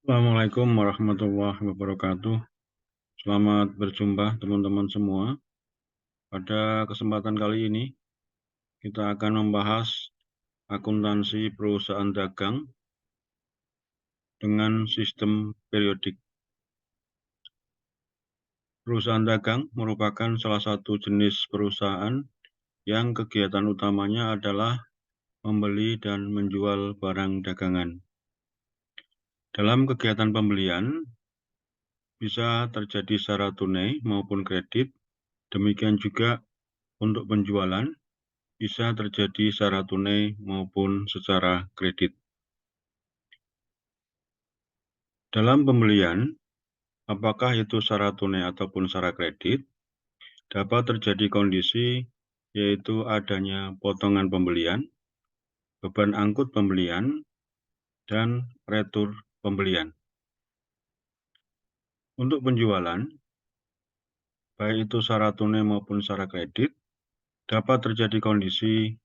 Assalamualaikum warahmatullahi wabarakatuh. Selamat berjumpa teman-teman semua. Pada kesempatan kali ini, kita akan membahas akuntansi perusahaan dagang dengan sistem periodik. Perusahaan dagang merupakan salah satu jenis perusahaan yang kegiatan utamanya adalah membeli dan menjual barang dagangan. Dalam kegiatan pembelian, bisa terjadi secara tunai maupun kredit. Demikian juga untuk penjualan, bisa terjadi secara tunai maupun secara kredit. Dalam pembelian, apakah itu secara tunai ataupun secara kredit, dapat terjadi kondisi yaitu adanya potongan pembelian, beban angkut pembelian, dan retur pembelian. Untuk penjualan, baik itu secara tunai maupun secara kredit, dapat terjadi kondisi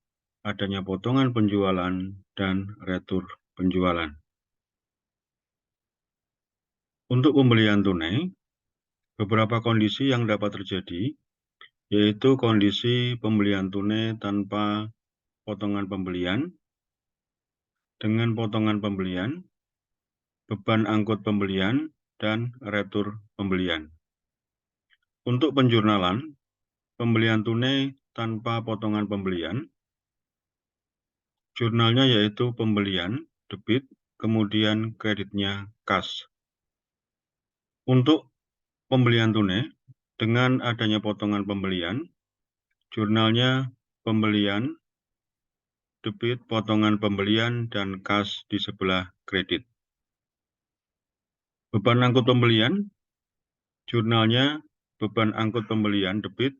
adanya potongan penjualan dan retur penjualan. Untuk pembelian tunai, beberapa kondisi yang dapat terjadi, yaitu kondisi pembelian tunai tanpa potongan pembelian, dengan potongan pembelian, beban angkut pembelian, dan retur pembelian. Untuk penjurnalan, pembelian tunai tanpa potongan pembelian, jurnalnya yaitu pembelian, debit, kemudian kreditnya kas. Untuk pembelian tunai, dengan adanya potongan pembelian, jurnalnya pembelian, debit, potongan pembelian, dan kas di sebelah kredit. Beban angkut pembelian, jurnalnya beban angkut pembelian, debit,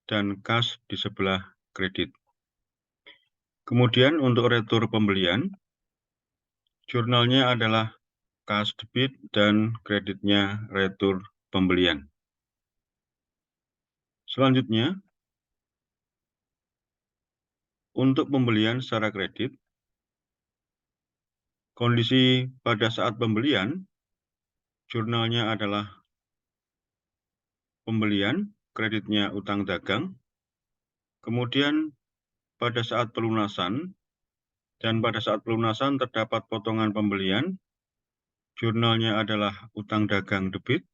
dan kas di sebelah kredit. Kemudian untuk retur pembelian, jurnalnya adalah kas debit dan kreditnya retur pembelian. Selanjutnya, untuk pembelian secara kredit, kondisi pada saat pembelian, jurnalnya adalah pembelian, kreditnya utang dagang. Kemudian pada saat pelunasan, dan pada saat pelunasan terdapat potongan pembelian, jurnalnya adalah utang dagang debit,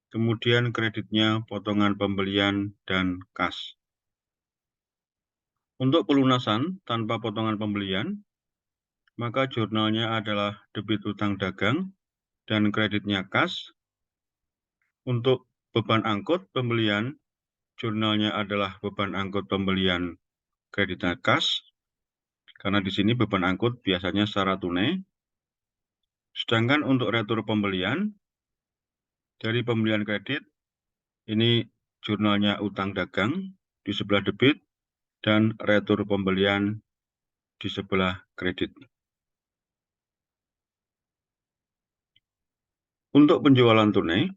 kemudian kreditnya potongan pembelian dan kas. Untuk pelunasan tanpa potongan pembelian, maka jurnalnya adalah debit utang dagang dan kreditnya kas. Untuk beban angkut pembelian, jurnalnya adalah beban angkut pembelian kreditnya kas, karena di sini beban angkut biasanya secara tunai. Sedangkan untuk retur pembelian, dari pembelian kredit, ini jurnalnya utang dagang di sebelah debit dan retur pembelian di sebelah kredit. Untuk penjualan tunai,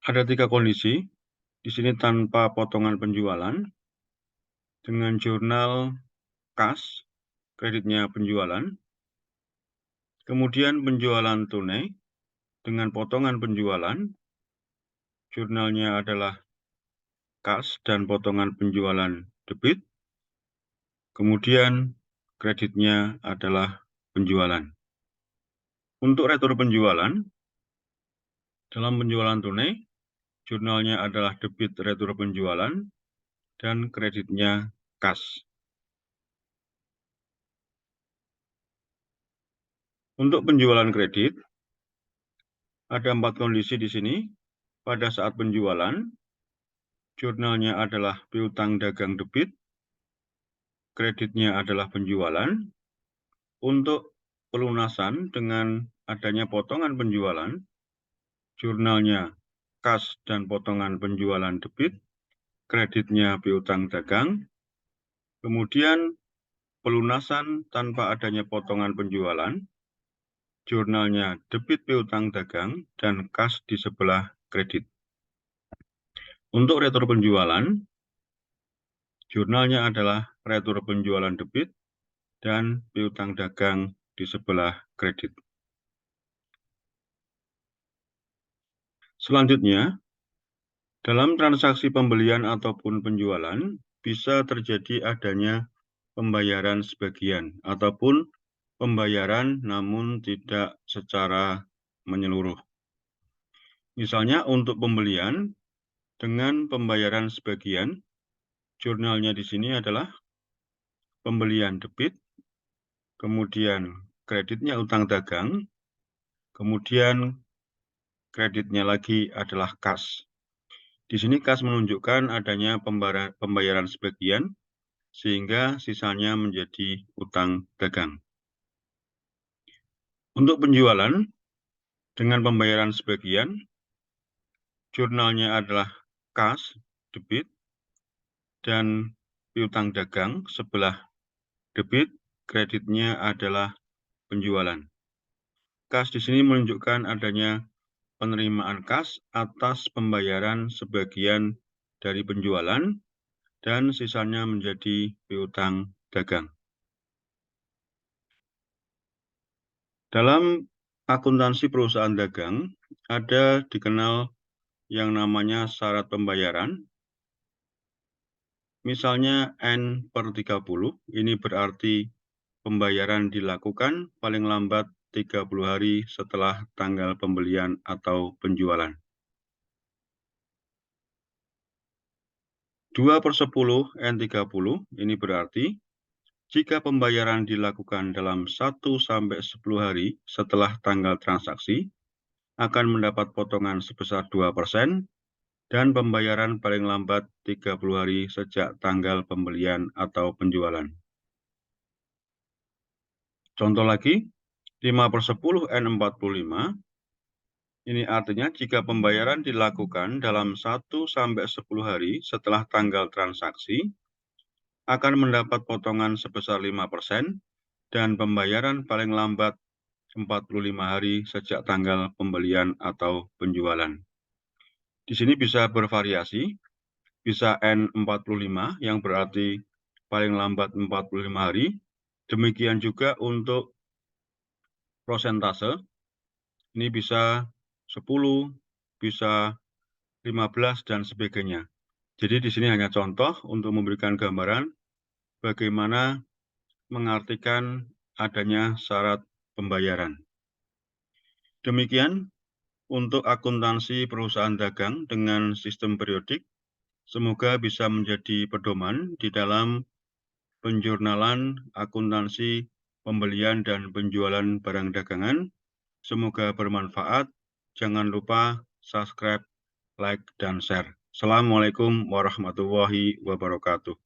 ada 3 kondisi. Di sini tanpa potongan penjualan, dengan jurnal kas, kreditnya penjualan. Kemudian penjualan tunai, dengan potongan penjualan, jurnalnya adalah kas dan potongan penjualan debit. Kemudian kreditnya adalah penjualan. Untuk retur penjualan, dalam penjualan tunai, jurnalnya adalah debit retur penjualan dan kreditnya kas. Untuk penjualan kredit, ada 4 kondisi di sini. Pada saat penjualan, jurnalnya adalah piutang dagang debit, kreditnya adalah penjualan. Untuk pelunasan dengan adanya potongan penjualan, jurnalnya kas dan potongan penjualan debit, kreditnya piutang dagang. Kemudian pelunasan tanpa adanya potongan penjualan, jurnalnya debit piutang dagang dan kas di sebelah kredit. Untuk retur penjualan, jurnalnya adalah retur penjualan debit dan piutang dagang di sebelah kredit. Selanjutnya, dalam transaksi pembelian ataupun penjualan, bisa terjadi adanya pembayaran sebagian ataupun pembayaran namun tidak secara menyeluruh. Misalnya untuk pembelian dengan pembayaran sebagian, jurnalnya di sini adalah pembelian debit, kemudian kreditnya utang dagang, kemudian kreditnya lagi adalah kas. Di sini kas menunjukkan adanya pembayaran sebagian, sehingga sisanya menjadi utang dagang. Untuk penjualan, dengan pembayaran sebagian, jurnalnya adalah kas, debit, dan piutang dagang sebelah debit, kreditnya adalah penjualan. Kas di sini menunjukkan adanya penerimaan kas atas pembayaran sebagian dari penjualan dan sisanya menjadi piutang dagang. Dalam akuntansi perusahaan dagang, ada dikenal yang namanya syarat pembayaran. Misalnya N/30, ini berarti pembayaran dilakukan paling lambat 30 hari setelah tanggal pembelian atau penjualan. 2/10 N/30 ini berarti jika pembayaran dilakukan dalam 1-10 hari setelah tanggal transaksi, akan mendapat potongan sebesar 2% dan pembayaran paling lambat 30 hari sejak tanggal pembelian atau penjualan. Contoh lagi, 5/10 N/45, ini artinya jika pembayaran dilakukan dalam 1-10 hari setelah tanggal transaksi, akan mendapat potongan sebesar 5% dan pembayaran paling lambat 45 hari sejak tanggal pembelian atau penjualan. Di sini bisa bervariasi, bisa N/45 yang berarti paling lambat 45 hari. Demikian juga untuk prosentase, ini bisa 10, bisa 15, dan sebagainya. Jadi di sini hanya contoh untuk memberikan gambaran bagaimana mengartikan adanya syarat pembayaran. Demikian untuk akuntansi perusahaan dagang dengan sistem periodik, semoga bisa menjadi pedoman di dalam penjurnalan akuntansi pembelian dan penjualan barang dagangan. Semoga bermanfaat. Jangan lupa subscribe, like, dan share. Assalamualaikum warahmatullahi wabarakatuh.